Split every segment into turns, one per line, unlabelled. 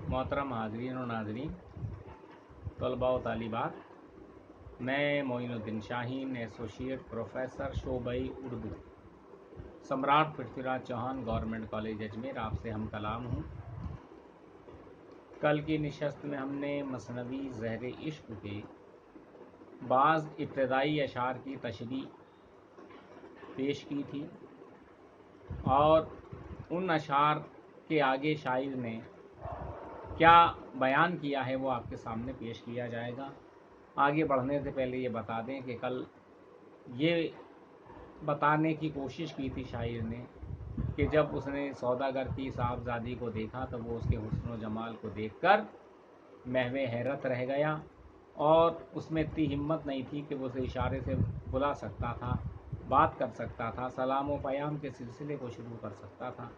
मोहतरम हाज़रीन और नाज़रीन, तलबा व तालिबात, मैं मोइनुद्दीन शाहीन, एसोसिएट प्रोफेसर शोबई उर्दू, सम्राट पृथ्वीराज चौहान गवर्नमेंट कॉलेज अजमेर आपसे हम कलाम हूँ। कल की नशस्त में हमने मसनवी ज़हर इश्क के बाज़ इब्तदाई अशार की तशरीह पेश की थी और उन अशार के आगे शायर ने क्या बयान किया है वो आपके सामने पेश किया जाएगा। आगे बढ़ने से पहले ये बता दें कि कल ये बताने की कोशिश की थी शायर ने कि जब उसने सौदागर की साहबजादी को देखा तो वो उसके हुस्न व जमाल को देखकर महवे हैरत रह गया और उसमें इतनी हिम्मत नहीं थी कि वो उसे इशारे से बुला सकता था, बात कर सकता था, सलाम व पयाम के सिलसिले को शुरू कर सकता था।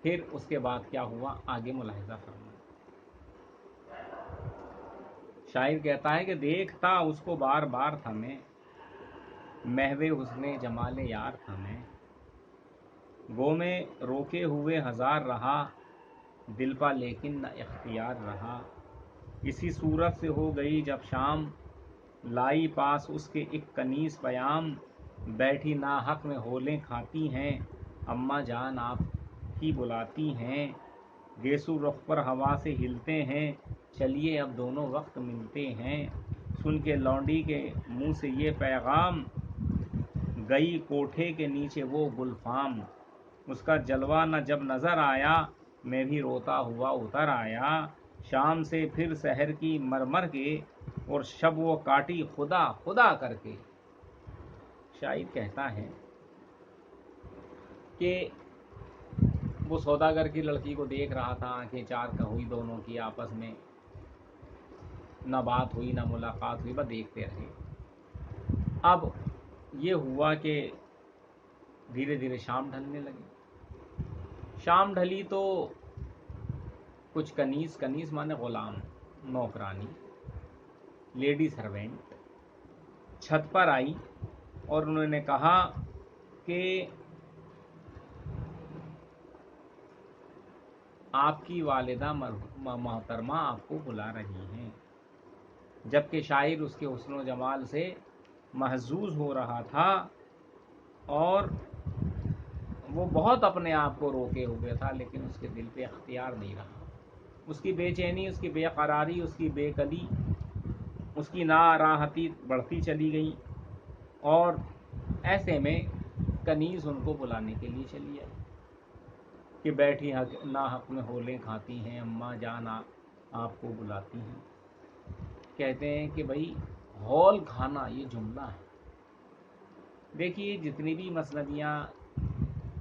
फिर उसके बाद क्या हुआ, आगे मुलाहिजा फरमाएं। शायर कहता है कि देखता उसको बार बार था मैं, महवे हुस्ने जमाले यार था मैं, गो में रोके हुए हजार रहा, दिल पा लेकिन न इख्तियार रहा। इसी सूरत से हो गई जब शाम, लाई पास उसके एक कनीस पयाम, बैठी ना हक में होलें खाती हैं, अम्मा जान आप ही बुलाती हैं। गेसू रुख पर हवा से हिलते हैं, चलिए अब दोनों वक्त मिलते हैं। सुन के लौंडी के मुंह से ये पैगाम, गई कोठे के नीचे वो गुलफाम। उसका जलवा न जब नज़र आया, मैं भी रोता हुआ उतर आया। शाम से फिर शहर की मरमर के, और शब वो काटी खुदा खुदा करके। शायर कहता है कि वो सौदागर की लड़की को देख रहा था, आंखें चार का हुई दोनों की, आपस में न बात हुई न मुलाकात हुई, बस देखते रहे। अब ये हुआ कि धीरे धीरे शाम ढलने लगी। शाम ढली तो कुछ कनीस माने गुलाम, नौकरानी, लेडी सर्वेंट छत पर आई और उन्होंने कहा कि आपकी वालिदा मोहतरमा आपको बुला रही हैं। जबकि शायर उसके हुस्न व जमाल से महजूज हो रहा था और वो बहुत अपने आप को रोके हुए था, लेकिन उसके दिल पे अख्तियार नहीं रहा। उसकी बेचैनी, उसकी बेकरारी, उसकी बेकली, उसकी नाराहती बढ़ती चली गई और ऐसे में कनीज़ उनको बुलाने के लिए चली आई कि बैठी ना हक में होलें खाती हैं, अम्मा जान आपको बुलाती हैं। कहते हैं कि भाई हौल खाना ये जुमला है। देखिए जितनी भी मसनवियाँ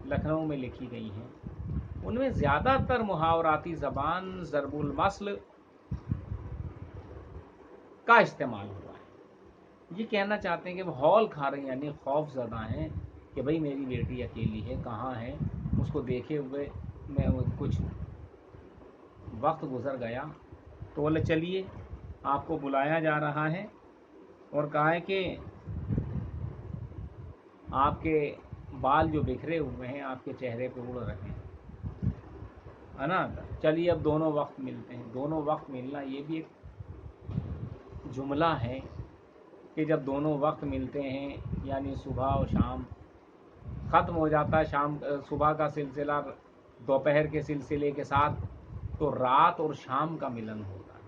लखनऊ में लिखी गई हैं उनमें ज़्यादातर मुहावराती ज़बान ज़रबुल मस्ल का इस्तेमाल हुआ है। ये कहना चाहते हैं कि वो हौल खा रहे हैं, यानी खौफ ज़दा हैं कि भाई मेरी बेटी अकेली है, कहाँ है, उसको देखे हुए मैं कुछ वक्त गुजर गया। तो बोले चलिए आपको बुलाया जा रहा है और कहा है कि आपके बाल जो बिखरे हुए हैं आपके चेहरे पे उड़ रहे हैं, है ना। चलिए अब दोनों वक्त मिलते हैं। दोनों वक्त मिलना ये भी एक जुमला है कि जब दोनों वक्त मिलते हैं यानी सुबह और शाम ख़त्म हो जाता है, शाम सुबह का सिलसिला दोपहर के सिलसिले के साथ, तो रात और शाम का मिलन होता है।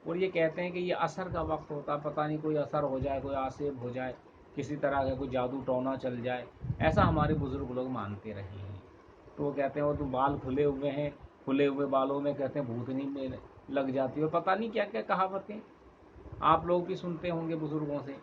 और ये कहते हैं कि ये असर का वक्त होता है, पता नहीं कोई असर हो जाए, कोई आसेब हो जाए, किसी तरह का कोई जादू टोना चल जाए, ऐसा हमारे बुज़ुर्ग लोग मानते रहे हैं। तो वो कहते हैं वो तो बाल खुले हुए हैं, खुले हुए बालों में कहते हैं भूतनी में लग जाती है, और पता नहीं क्या क्या कहावतें आप लोग भी सुनते होंगे बुज़ुर्गों से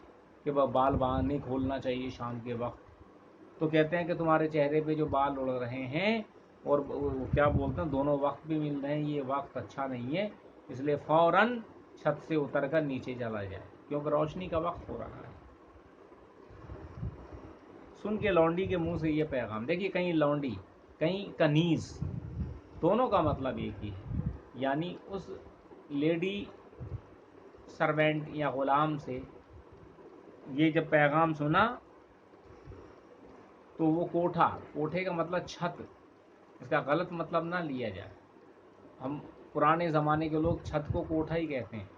कि बाल बाहर नहीं खोलना चाहिए शाम के वक्त। तो कहते हैं कि तुम्हारे चेहरे पे जो बाल उड़ रहे हैं और क्या बोलते हैं दोनों वक्त भी मिल रहे हैं, ये वक्त अच्छा नहीं है, इसलिए फौरन छत से उतरकर नीचे चला जाए क्योंकि रोशनी का वक्त हो रहा है। सुन के लौंडी के मुंह से ये पैगाम। देखिए कहीं लौंडी कहीं कनीज, दोनों का मतलब एक ही है, यानी उस लेडी सर्वेंट या गुलाम से ये जब पैगाम सुना तो वो कोठे का मतलब छत, इसका गलत मतलब ना लिया जाए। हम पुराने ज़माने के लोग छत को कोठा ही कहते हैं।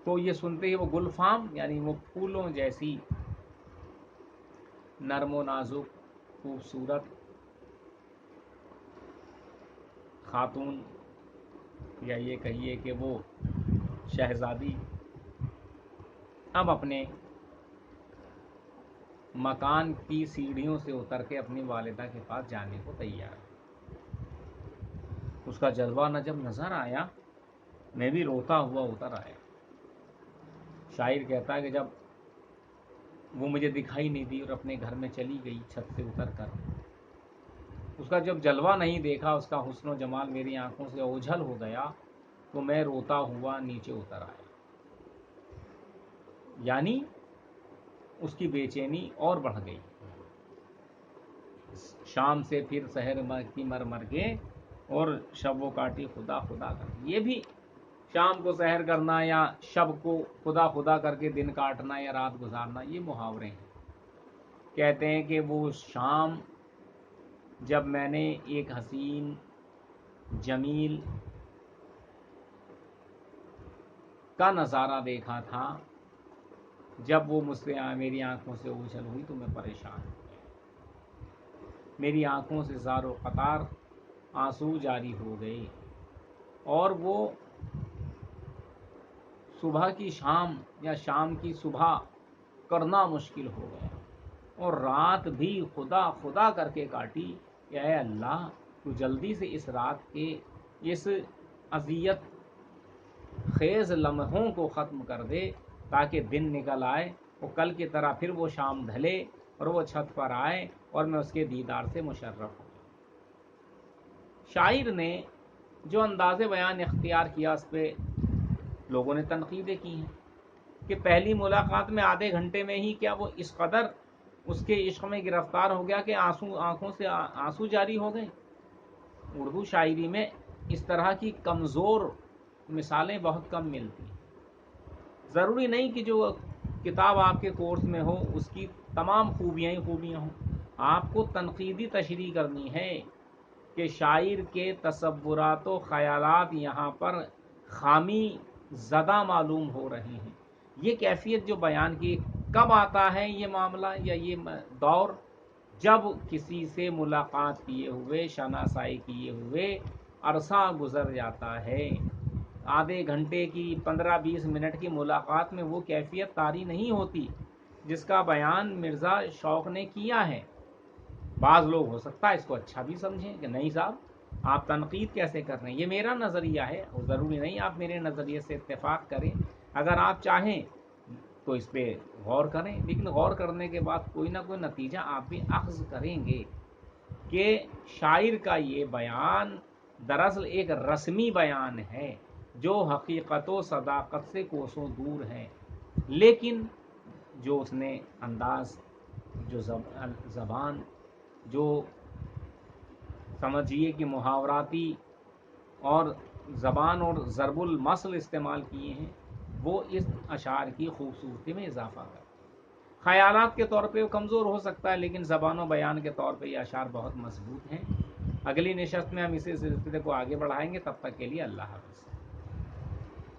तो ये सुनते ही वो गुलफाम यानी वो फूलों जैसी नरमो नाजुक खूबसूरत खातून, या ये कहिए कि वो शहजादी अब अपने मकान की सीढ़ियों से उतर के अपनी वालिदा के पास जाने को तैयार है। उसका जज्बा न जब नजर आया, मैं भी रोता हुआ उतर आया। शायर कहता है कि जब वो मुझे दिखाई नहीं दी और अपने घर में चली गई छत से उतर कर, उसका जब जलवा नहीं देखा, उसका हुस्न जमाल मेरी आंखों से ओझल हो गया, तो मैं रोता हुआ नीचे उतर आया। यानी उसकी बेचैनी और बढ़ गई। शाम से फिर सहर की मर मर के और शब वो काटी खुदा खुदा कर। ये भी शाम को सहर करना या शब को खुदा खुदा करके दिन काटना या रात गुजारना, ये मुहावरे हैं। कहते हैं कि वो शाम जब मैंने एक हसीन जमील का नज़ारा देखा था, जब वो मुझसे मेरी आंखों से ओझल हुई तो मैं परेशान हो गया। मेरी आंखों से ज़ारो क़तार आंसू जारी हो गए और वो सुबह की शाम या शाम की सुबह करना मुश्किल हो गया और रात भी खुदा खुदा करके काटी। या अल्लाह, तू जल्दी से इस रात के इस अज़ियत खेज़ लम्हों को ख़त्म कर दे ताकि दिन निकल आए और कल की तरह फिर वो शाम ढले और वो छत पर आए और मैं उसके दीदार से मुशर्रफ हूँ। शायर ने जो अंदाज़े बयान इख्तियार किया, उस पर लोगों ने तनकीदें की हैं कि पहली मुलाकात में आधे घंटे में ही क्या वो इस कदर उसके इश्क में गिरफ्तार हो गया कि आंखों से आंसू जारी हो गए। उर्दू शायरी में इस तरह की कमज़ोर मिसालें बहुत कम मिलती हैं। ज़रूरी नहीं कि जो किताब आपके कोर्स में हो उसकी तमाम खूबियाँ ही खूबियाँ हों। आपको तनकीदी तशरीह करनी है कि शायर के तसव्वुरात व ख़यालात यहाँ पर खामी ज़दा मालूम हो रहे हैं। ये कैफियत जो बयान की, कब आता है ये मामला या ये दौर, जब किसी से मुलाकात किए हुए, शनासाई किए हुए अरसा गुजर जाता है। आधे घंटे की 15-20 मिनट की मुलाकात में वो कैफियत तारी नहीं होती जिसका बयान मिर्ज़ा शौक़ ने किया है। बाज़ लोग हो सकता है इसको अच्छा भी समझें कि नहीं साहब, आप तनकीद कैसे कर रहे हैं, ये मेरा नज़रिया है और ज़रूरी नहीं आप मेरे नज़रिए से इत्तेफाक करें। अगर आप चाहें तो इस पर गौर करें, लेकिन गौर करने के बाद कोई ना कोई नतीजा आप भी अख्ज़ करेंगे कि शायर का ये बयान दरअसल एक रस्मी बयान है जो हकीकत व सदाकत से कोसों दूर है। लेकिन जो उसने अंदाज, जो ज़बान, जो समझिए कि मुहावराती और ज़बान और ज़रबुल मसल इस्तेमाल किए हैं, वो इस अशार की खूबसूरती में इजाफा कर। ख़यालात के तौर पे वो कमज़ोर हो सकता है, लेकिन ज़बान व बयान के तौर पे ये अशार बहुत मजबूत हैं। अगली नशस्त में हम इसी सिलसिले को आगे बढ़ाएंगे। तब तक के लिए अल्लाह हाफ़िज़।